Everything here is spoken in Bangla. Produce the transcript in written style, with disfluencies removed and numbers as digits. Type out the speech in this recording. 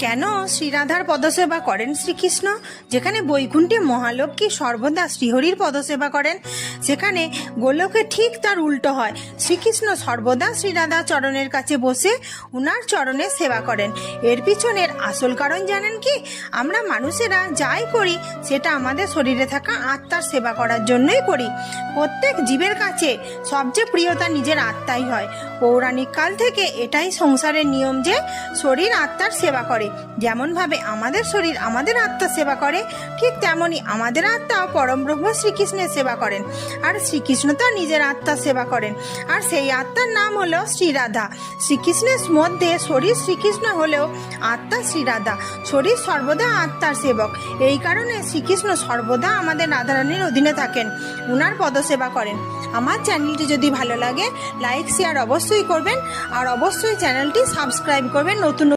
কেন শ্রীরাধার পদসেবা করেন শ্রীকৃষ্ণ? যেখানে বৈকুণ্ঠে মহালক্ষ্মী সর্বদা শ্রীহরির পদসেবা করেন, সেখানে গোলকে ঠিক তার উল্টো হয়। শ্রীকৃষ্ণ সর্বদা শ্রীরাধা চরণের কাছে বসে উনার চরণে সেবা করেন। এর পিছনের আসল কারণ জানেন কি? আমরা মানুষেরা যাই করি সেটা আমাদের শরীরে থাকা আত্মার সেবা করার জন্যই করি। প্রত্যেক জীবের কাছে সবচেয়ে প্রিয়তা নিজের আত্মাই হয়। পৌরাণিক কাল থেকে এটাই সংসারের নিয়ম যে শরীর আত্মার সেবা করে। যেমনভাবে আমাদের শরীর আমাদের আত্মার সেবা করে, ঠিক তেমনি আমাদের আত্মাও পরমব্রহ্ম শ্রীকৃষ্ণের সেবা করেন, আর শ্রীকৃষ্ণ তার নিজের আত্মার সেবা করেন, আর সেই আত্মার নাম হলো শ্রীরাধা। শ্রীকৃষ্ণের মধ্যে শরীর শ্রীকৃষ্ণ হলেও আত্মা শ্রীরাধা। শরীর সর্বদা আত্মার সেবক। এই কারণে শ্রীকৃষ্ণ সর্বদা আমাদের রাধারানীর অধীনে থাকেন, উনার পদসেবা করেন। আমার চ্যানেলটি যদি ভালো লাগে লাইক শেয়ার অবশ্যই করবেন, আর অবশ্যই চ্যানেলটি সাবস্ক্রাইব করবেন নতুন